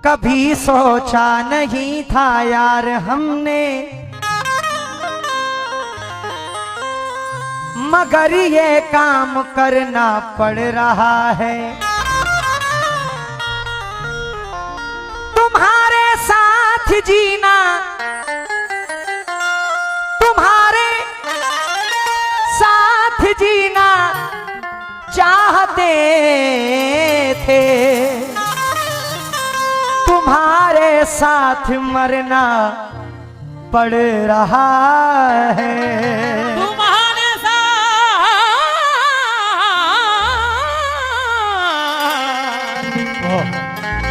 कभी सोचा नहीं था यार हमने, मगर ये काम करना पड़ रहा है। तुम्हारे साथ जीना, तुम्हारे साथ जीना चाहते थे, तुम्हारे साथ मरना पड़ रहा है। तुम्हारे साथ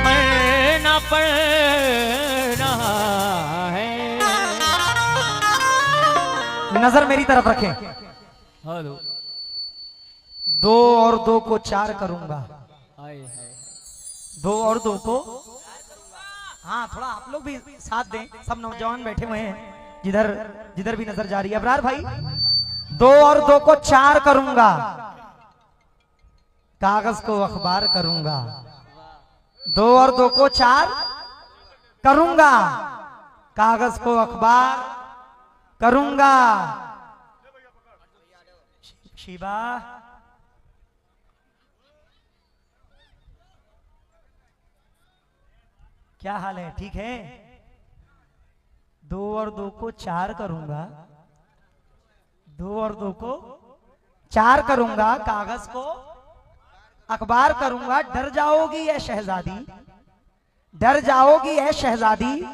मरना पड़ रहा है। नजर मेरी तरफ रखें। हेलो। 2 और 2 को 4 करूंगा। हाय हाय। 2 और 2 को, हाँ थोड़ा आप लोग भी साथ दें। सब नौजवान बैठे हुए हैं, जिधर जिधर भी नजर जा रही है। अबरार भाई, 2 और 2 को 4 करूंगा, कागज को अखबार करूंगा। 2 और 2 को 4 करूंगा, कागज को अखबार करूंगा। शिवा, क्या हाल है? ठीक है। 2 और 2 को 4 करूंगा, 2 और 2 को 4 करूंगा, कागज को अखबार करूंगा। डर जाओगी ऐ शहजादी, डर जाओगी ऐ शहजादी,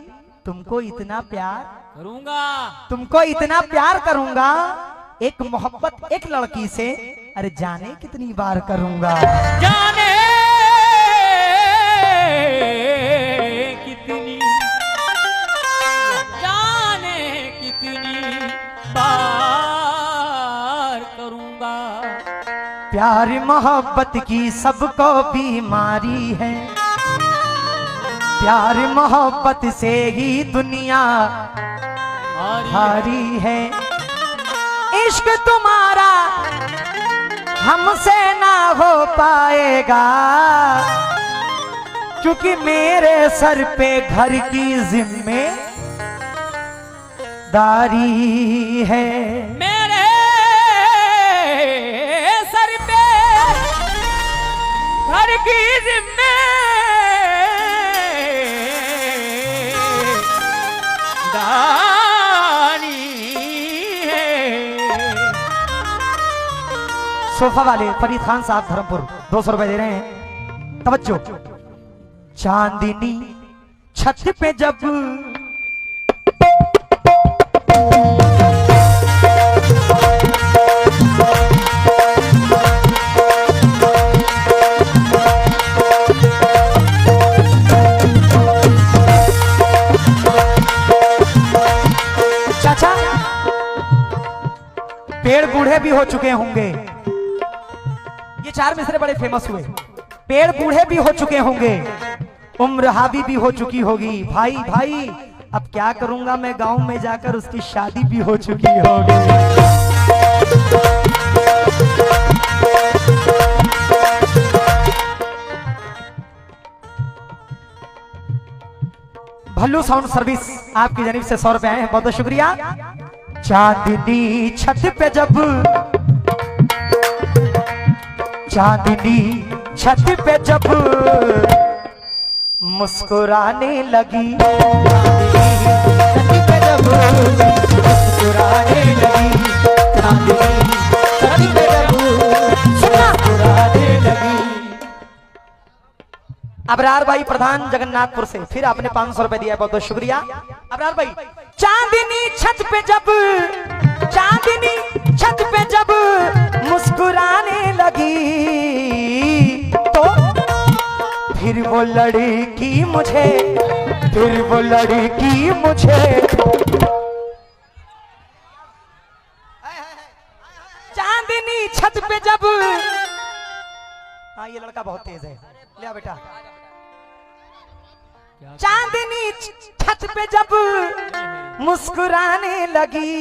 तुमको इतना प्यार करूंगा, तुमको इतना प्यार करूंगा। एक मोहब्बत एक लड़की से, अरे जाने कितनी बार करूंगा। जाने कितनी, जाने कितनी बार करूंगा। प्यार मोहब्बत की सबको बीमारी है, प्यार मोहब्बत से ही दुनिया हारी है। इश्क तुम्हारा हमसे ना हो पाएगा, क्योंकि मेरे सर पे घर की जिम्मेदारी है। मेरे सर पे घर की जिम्मेदारी है। सोफा वाले फरीद खान साहब धर्मपुर 200 रुपए दे रहे हैं। तवज्जो। चांदनी छत पे जब चाचा, पेड़ बूढ़े भी हो चुके होंगे। ये 4 मिसरे बड़े फेमस हुए। पेड़ बूढ़े भी हो चुके होंगे, उम्र हावी भी हो चुकी होगी। भाई भाई, अब क्या करूंगा मैं, गांव में जाकर उसकी शादी भी हो चुकी होगी। भल्लू साउंड सर्विस आपकी जानिब से 100 रुपए आए हैं, बहुत बहुत शुक्रिया। चांदनी छत पे जब, चांदनी छत पे जब मुस्कुराने लगी, छत पे जब मुस्कुराने लगी, चांदनी छत पे जब मुस्कुराने लगी। अबरार भाई प्रधान जगन्नाथपुर से फिर आपने 500 रुपए दिया, बहुत बहुत शुक्रिया अबरार भाई। चांदनी छत पे जब, चांदनी छत पे जब मुस्कुराने लगी, तो फिर वो लड़की मुझे, फिर वो लड़की मुझे, चांदनी छत पे जब, हाँ ये लड़का बहुत तेज है, लिया बेटा। चांदनी छत पे जब मुस्कुराने लगी,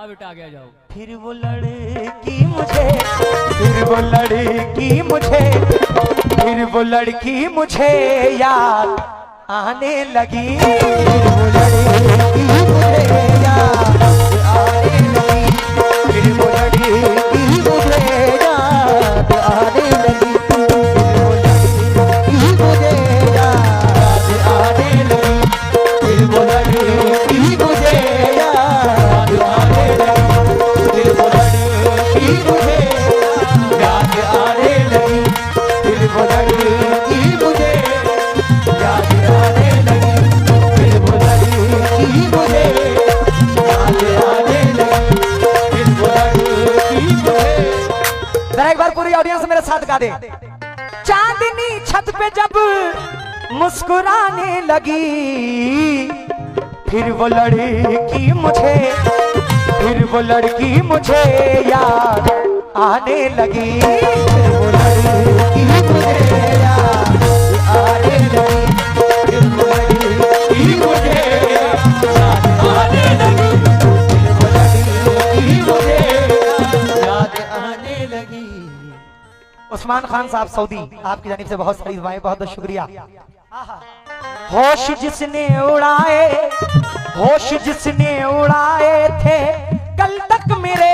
बेटा आगे आ जाओ। फिर वो लड़की मुझे, फिर वो लड़की मुझे, फिर फिर वो लड़की मुझे याद आने लगी, फिर वो लड़की मुझे याद आने लगी, फिर वो लड़की मुझे याद आने लगी, फिर वो लड़की मुझे याद आने लगी, फिर वो लड़की मुझे याद आने लगी, फिर वो लड़की मुझे याद आने लगी, फिर वो लड़की मुझे याद आने लगी, फिर वो लड़की मुझे याद आने लगी, फिर वो लड़की मुझे। जरा एक बार पूरी ऑडियंस मेरे साथ गा दे। चांदनी छत पे जब मुस्कुराने लगी, फिर वो लड़की मुझे, फिर वो लड़की मुझे याद आने लगी, फिर वो लड़की मुझे याद आने लगी, फिर वो लड़की मुझे याद आने लगी, फिर वो लड़की मुझे याद आने लगी। उस्मान खान साहब सऊदी, आपकी जानिब से बहुत सारी दुआएं, बहुत बहुत शुक्रिया। होश जिसने उड़ाए, होश जिसने उड़ाए थे कल तक मेरे,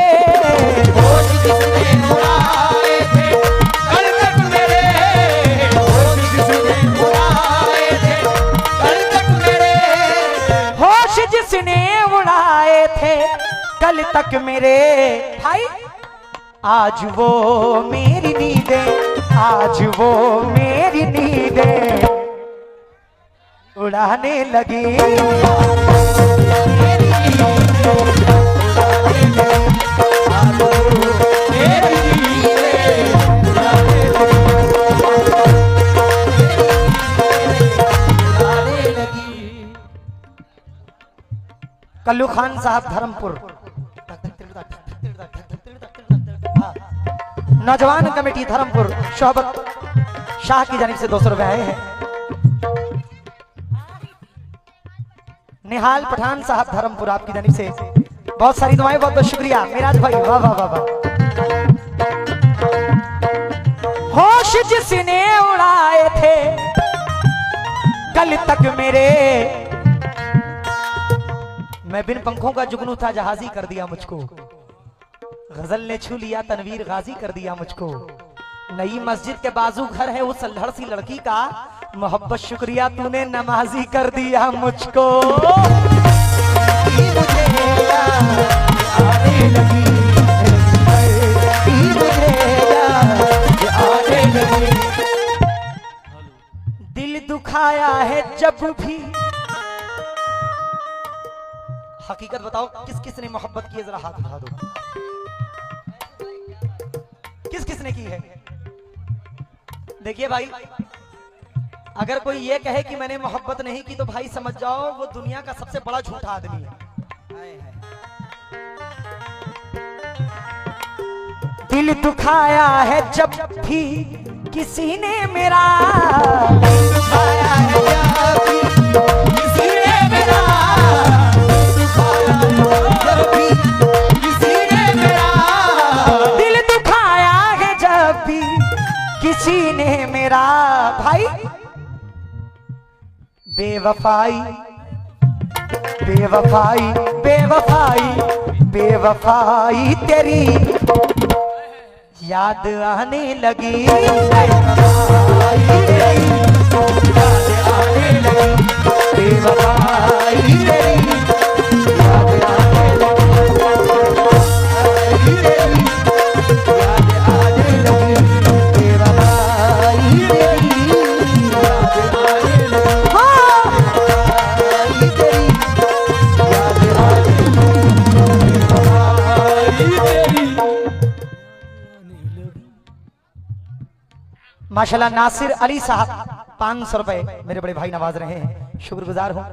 होश जिसने उड़ाए थे कल तक मेरे, होश जिसने उड़ाए थे कल तक मेरे, होश जिसने उड़ाए थे कल तक मेरे, भाई आज वो मेरी नींदें, आज वो मेरी नींदें उड़ाने लगी, कल्लू खान साहब धर्मपुर, नौजवान कमेटी धर्मपुर शोहबत शाह की जानिब से 200 रुपए आए हैं। निहाल पठान साहब धर्मपुर, आपकी जानिब से बहुत सारी दुआएं, बहुत बहुत शुक्रिया। मिराज भाई वाह वाह वाह वाह। होश जिसने उड़ाए थे कल तक मेरे, मैं बिन पंखों का जुगनू था जहाजी कर दिया मुझको, गजल ने छू लिया तनवीर गाजी कर दिया मुझको, नई मस्जिद के बाजू घर है उस अल्हड़ सी लड़की का, मोहब्बत शुक्रिया तूने नमाजी कर दिया मुझको, आने लगी, आने लगी, दिल दुखाया है जब भी, हकीकत बताओ किस किस ने मोहब्बत की है, जरा हाथ उठा दो, किस किस ने की है। देखिए भाई, अगर कोई ये कहे कि मैंने मोहब्बत नहीं की तो भाई समझ जाओ वो दुनिया का सबसे बड़ा झूठा आदमी है। दिल दुखाया है जब भी किसी ने मेरा, दिल दुखाया है जब भी किसी ने मेरा, जब भी किसी ने मेरा, दिल दुखाया है जब भी किसी ने मेरा, भाई बेवफाई बेवफाई बेवफाई बेवफाई तेरी याद आने लगी, बेवफाई तेरी याद आने लगी, बेवफाई तेरी याद आने लगी, तेरी याद आने लगी, बेवफाई तेरी याद आने लगी, माशाल्लाह। नासिर अली साहब 500 रुपए मेरे बड़े भाई नवाज रहे हैं, शुक्रगुजार हूं।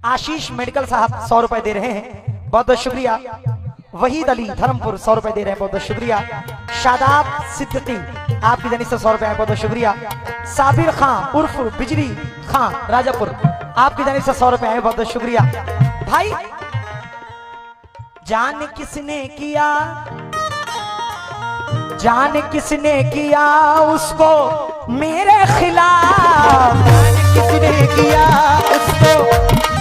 आशीष मेडिकल साहब 100 रुपए दे रहे हैं, बहुत बहुत शुक्रिया। वहीद अली धर्मपुर 100 रुपए दे रहे हैं, बहुत बहुत शुक्रिया। शादाब सिद्दीकी आपकी जानिब से 100 रुपए बहुत बहुत शुक्रिया। साबिर खान उर्फ बिजली खान राजापुर आपकी जानिब से 100 रुपए आए, बहुत बहुत शुक्रिया भाई। जान किसने किया जान किसने किया उसको मेरे खिलाफ, जान किसने किया उसको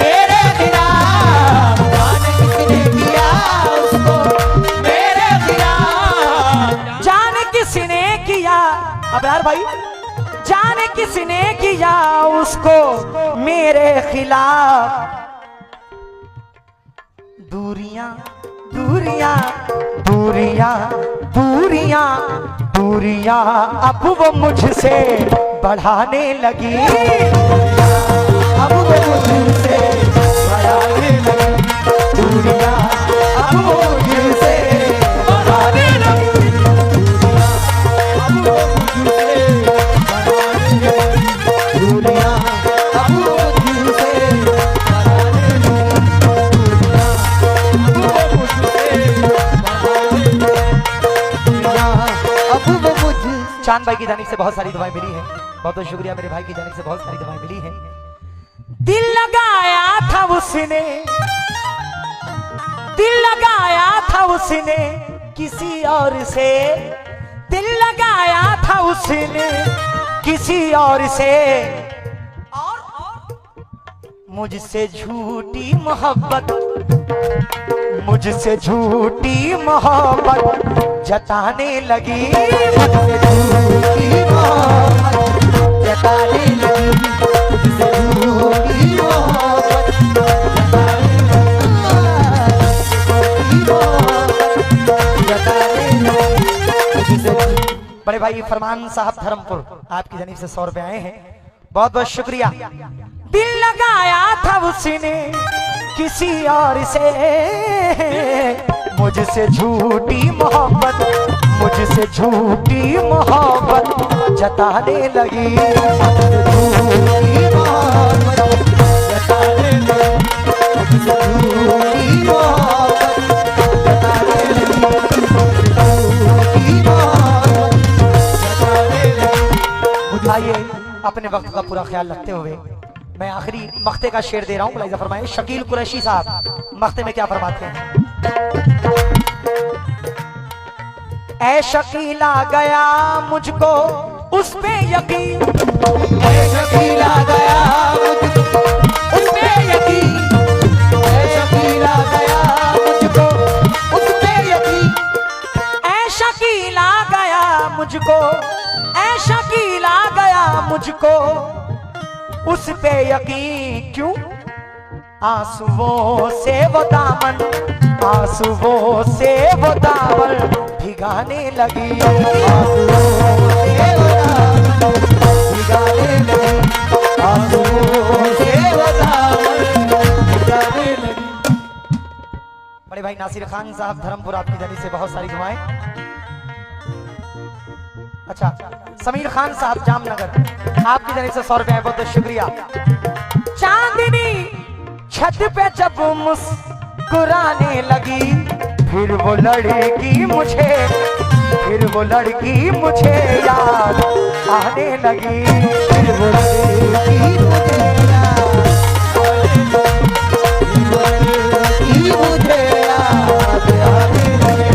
मेरे खिलाफ, जान किसने किया उसको मेरे खिलाफ, जान किसने किया, अब यार भाई, जान किसने किया उसको मेरे खिलाफ। दूरियां दूरियां दूरियां दूरियां दूरियां अब वो मुझसे बढ़ाने लगी, अब वो मुझसे बढ़ाने लगी, दूरियां अब वो मुझसे बढ़ाने लगी, अब वो मुझसे बढ़ाने लगी, दूरियां अब वो मुझसे बढ़ाने लगी। चांद भाई की जानिब से बहुत सारी दुआएं मिली हैं, बहुत बहुत शुक्रिया मेरे भाई की जानिब से बहुत सारी दुआएं मिली हैं। दिल लगाया था उसने, दिल लगाया था उसने किसी और से, दिल लगाया था उसने किसी और से, और मुझसे झूठी मोहब्बत, मुझसे झूठी मोहब्बत जताने लगी, मुझसे झूठी मोहब्बत जताने लगी, मुझसे झूठी मोहब्बत जताने लगी, मुझसे। बड़े भाई फरमान साहब धर्मपुर आपकी जानिब से 100 रुपए आए हैं, बहुत बहुत शुक्रिया। दिल लगाया था उसने किसी और से, मुझसे झूठी मोहब्बत, मुझसे झूठी मोहब्बत जताने लगी, झूठी मोहब्बत जताने लगी, मुझसे झूठी मोहब्बत जताने लगी, झूठी मोहब्बत जताने लगी। आइए अपने वक्त का पूरा ख्याल रखते हुए मैं आखिरी मख्ते का शेर दे रहा हूं, मुलाहिजा फरमाएं। शकील कुरैशी साहब मख्ते में क्या फरमाते हैं? ऐ शकीला गया मुझको उस पे यकीन, ऐ शकीला गया मुझको उस पे यकीन, ऐ शकीला गया मुझको उस पे यकीन, ऐ शकीला गया मुझको, ऐ शकीला गया मुझको उस पे यकीन, क्यों? आंसुओं से वो दामन, आंसुओं से वो दामन भिगाने लगी, आंसुओं से वो दामन भिगाने लगी, आंसुओं से वो दामन भिगाने लगी। बड़े भाई नासिर खान साहब धर्मपुर आपकी जानिब से बहुत सारी दुआएं। अच्छा समीर खान साहब जामनगर आपकी जानिब से 100 रुपए, बहुत बहुत शुक्रिया। चांदनी छत पे जब मुस्कुराने लगी, फिर वो लड़की मुझे, फिर वो लड़की मुझे याद आने लगी, फिर वो लड़की मुझे याद आने लगी।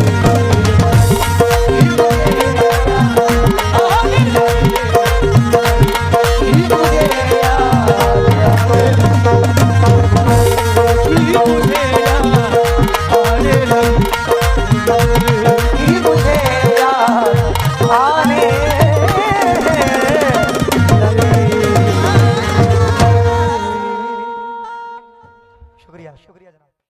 शुक्रिया शुक्रिया जनाब।